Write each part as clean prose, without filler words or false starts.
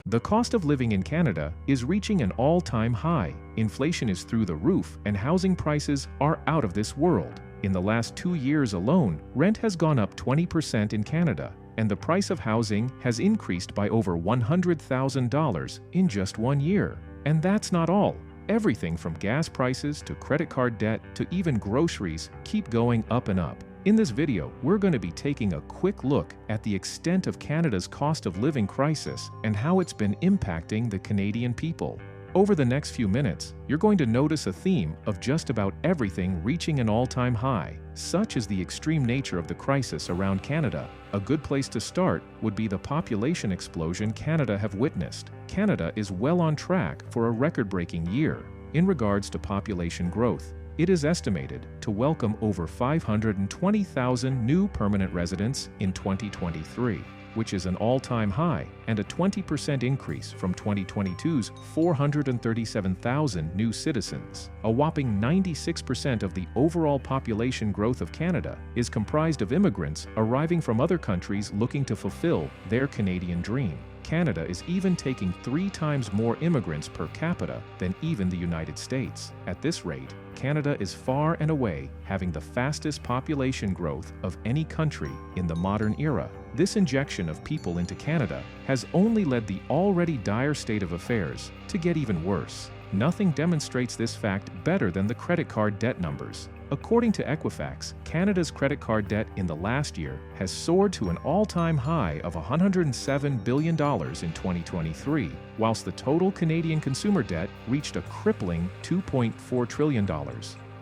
The cost of living in Canada is reaching an all-time high. Inflation is through the roof and housing prices are out of this world. In the last 2 years alone, rent has gone up 20% in Canada, and the price of housing has increased by over $100,000 in just 1 year. And that's not all. Everything from gas prices to credit card debt to even groceries keep going up and up. In this video, we're going to be taking a quick look at the extent of Canada's cost of living crisis and how it's been impacting the Canadian people. Over the next few minutes, you're going to notice a theme of just about everything reaching an all-time high. Such is the extreme nature of the crisis around Canada. A good place to start would be the population explosion Canada have witnessed. Canada is well on track for a record-breaking year in regards to population growth. It is estimated to welcome over 520,000 new permanent residents in 2023, which is an all-time high and a 20% increase from 2022's 437,000 new citizens. A whopping 96% of the overall population growth of Canada is comprised of immigrants arriving from other countries looking to fulfill their Canadian dream. Canada is even taking 3 times more immigrants per capita than even the United States. At this rate, Canada is far and away having the fastest population growth of any country in the modern era. This injection of people into Canada has only led the already dire state of affairs to get even worse. Nothing demonstrates this fact better than the credit card debt numbers. According to Equifax, Canada's credit card debt in the last year has soared to an all-time high of $107 billion in 2023, whilst the total Canadian consumer debt reached a crippling $2.4 trillion.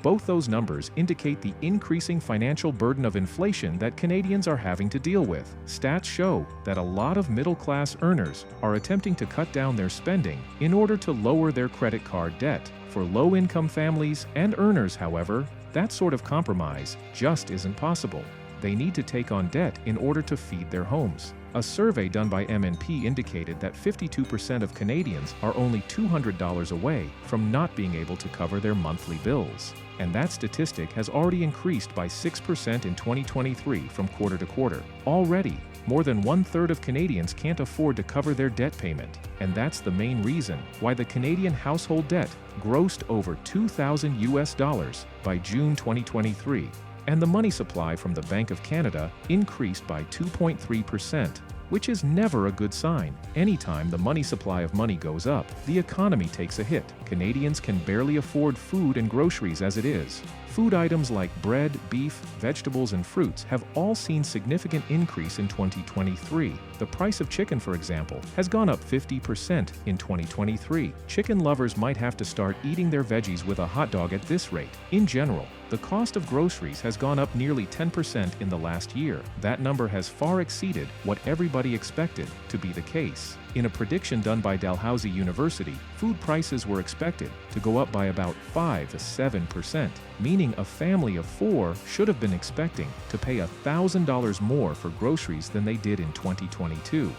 Both those numbers indicate the increasing financial burden of inflation that Canadians are having to deal with. Stats show that a lot of middle-class earners are attempting to cut down their spending in order to lower their credit card debt. For low-income families and earners, however, that sort of compromise just isn't possible. They need to take on debt in order to feed their homes. A survey done by MNP indicated that 52% of Canadians are only $200 away from not being able to cover their monthly bills. And that statistic has already increased by 6% in 2023 from quarter to quarter. Already, more than 1/3 of Canadians can't afford to cover their debt payment, and that's the main reason why the Canadian household debt grossed over $2,000 by June 2023, and the money supply from the Bank of Canada increased by 2.3%, which is never a good sign. Anytime the money supply of money goes up, the economy takes a hit. Canadians can barely afford food and groceries as it is. Food items like bread, beef, vegetables, and fruits have all seen significant increase in 2023. The price of chicken, for example, has gone up 50% in 2023. Chicken lovers might have to start eating their veggies with a hot dog at this rate. In general, the cost of groceries has gone up nearly 10% in the last year. That number has far exceeded what everybody expected to be the case. In a prediction done by Dalhousie University, food prices were expected to go up by about 5 to 7%, meaning a family of 4 should have been expecting to pay $1,000 more for groceries than they did in 2022.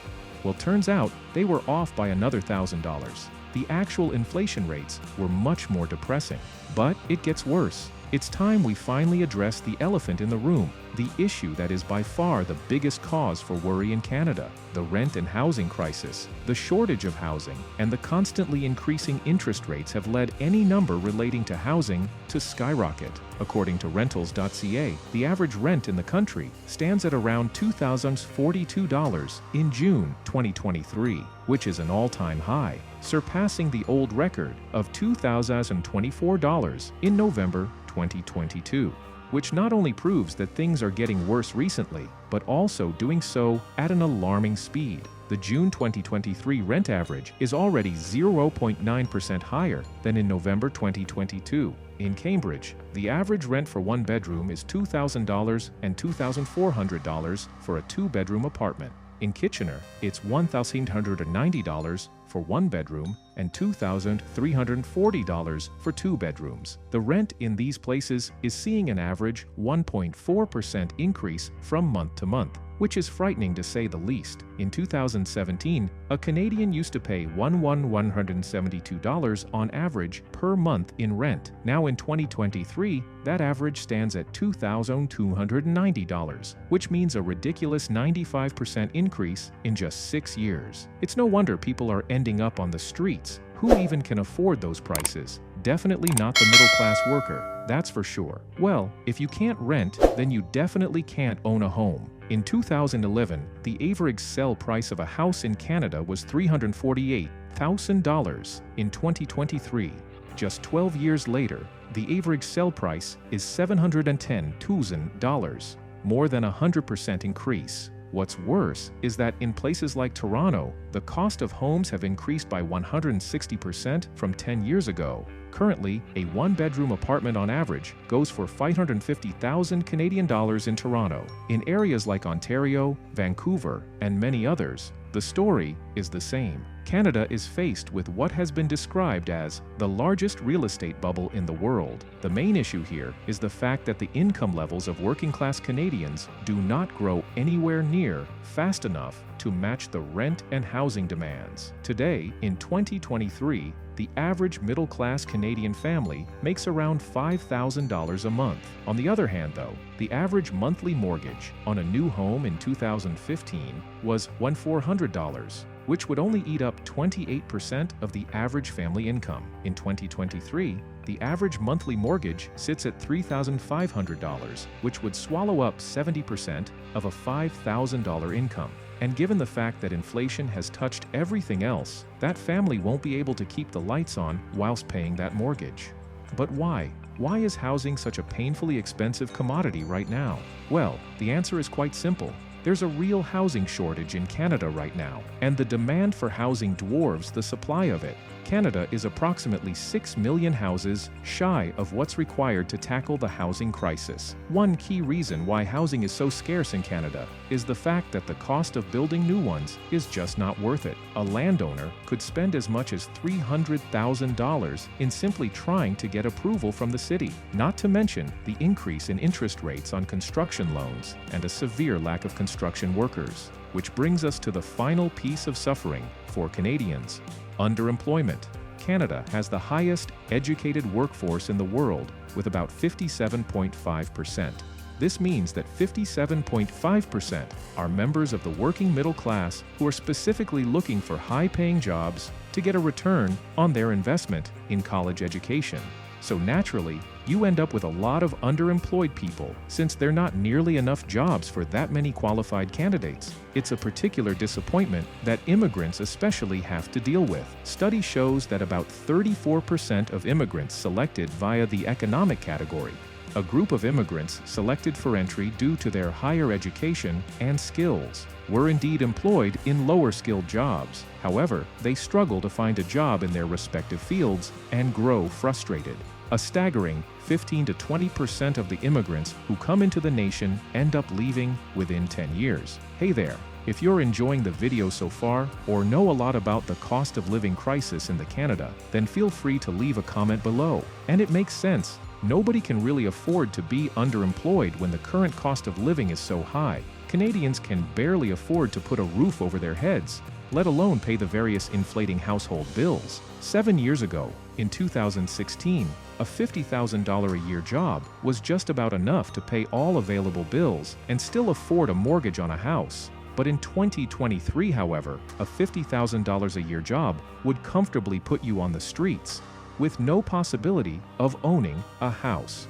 Well, turns out they were off by another $1,000. The actual inflation rates were much more depressing. But it gets worse. It's time we finally address the elephant in the room, the issue that is by far the biggest cause for worry in Canada: the rent and housing crisis. The shortage of housing and the constantly increasing interest rates have led any number relating to housing to skyrocket. According to rentals.ca, the average rent in the country stands at around $2,042 in June 2023, which is an all-time high, surpassing the old record of $2,024 in November 2022, which not only proves that things are getting worse recently, but also doing so at an alarming speed. The June 2023 rent average is already 0.9% higher than in November 2022. In Cambridge, the average rent for one bedroom is $2,000 and $2,400 for a 2-bedroom apartment. In Kitchener, it's $1,890 for one bedroom and $2,340 for 2 bedrooms. The rent in these places is seeing an average 1.4% increase from month to month. which is frightening to say the least. In 2017, a Canadian used to pay $1,172 on average per month in rent. Now in 2023, that average stands at $2,290, which means a ridiculous 95% increase in just 6 years. It's no wonder people are ending up on the streets. Who even can afford those prices? Definitely not the middle-class worker, that's for sure. Well, if you can't rent, then you definitely can't own a home. In 2011, the average sale price of a house in Canada was $348,000. In 2023, just 12 years later, the average sale price is $710,000, more than a 100% increase. What's worse is that in places like Toronto, the cost of homes have increased by 160% from 10 years ago. Currently, a one-bedroom apartment on average goes for $550,000 Canadian dollars in Toronto. In areas like Ontario, Vancouver, and many others, the story is the same. Canada is faced with what has been described as the largest real estate bubble in the world. The main issue here is the fact that the income levels of working-class Canadians do not grow anywhere near fast enough to match the rent and housing demands. Today, in 2023, the average middle-class Canadian family makes around $5,000 a month. On the other hand, though, the average monthly mortgage on a new home in 2015 was $1,400, which would only eat up 28% of the average family income. In 2023, the average monthly mortgage sits at $3,500, which would swallow up 70% of a $5,000 income. And given the fact that inflation has touched everything else, that family won't be able to keep the lights on whilst paying that mortgage. But why? Why is housing such a painfully expensive commodity right now? Well, the answer is quite simple. There's a real housing shortage in Canada right now, and the demand for housing dwarfs the supply of it. Canada is approximately 6 million houses shy of what's required to tackle the housing crisis. One key reason why housing is so scarce in Canada is the fact that the cost of building new ones is just not worth it. A landowner could spend as much as $300,000 in simply trying to get approval from the city, not to mention the increase in interest rates on construction loans and a severe lack of construction workers. Which brings us to the final piece of suffering for Canadians: underemployment. Canada has the highest educated workforce in the world, with about 57.5%. This means that 57.5% are members of the working middle class who are specifically looking for high-paying jobs to get a return on their investment in college education. So naturally, you end up with a lot of underemployed people, since there are not nearly enough jobs for that many qualified candidates. It's a particular disappointment that immigrants especially have to deal with. Study shows that about 34% of immigrants selected via the economic category, a group of immigrants selected for entry due to their higher education and skills, were indeed employed in lower-skilled jobs. However, they struggle to find a job in their respective fields and grow frustrated. A staggering 15 to 20% of the immigrants who come into the nation end up leaving within 10 years. Hey there! If you're enjoying the video so far, or know a lot about the cost of living crisis in Canada, then feel free to leave a comment below. And it makes sense. Nobody can really afford to be underemployed when the current cost of living is so high. Canadians can barely afford to put a roof over their heads, let alone pay the various inflating household bills. 7 years ago, in 2016, a $50,000 a year job was just about enough to pay all available bills and still afford a mortgage on a house. But in 2023, however, a $50,000 a year job would comfortably put you on the streets, with no possibility of owning a house.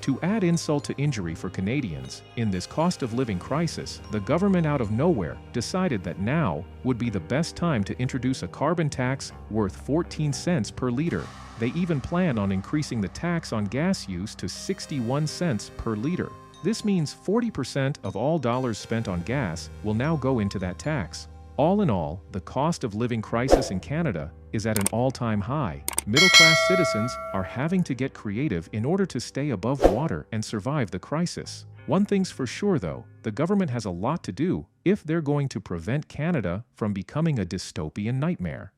To add insult to injury for Canadians, in this cost of living crisis, the government out of nowhere decided that now would be the best time to introduce a carbon tax worth 14 cents per liter. They even plan on increasing the tax on gas use to 61 cents per liter. This means 40% of all dollars spent on gas will now go into that tax. All in all, the cost of living crisis in Canada is at an all-time high. Middle-class citizens are having to get creative in order to stay above water and survive the crisis. One thing's for sure though, the government has a lot to do if they're going to prevent Canada from becoming a dystopian nightmare.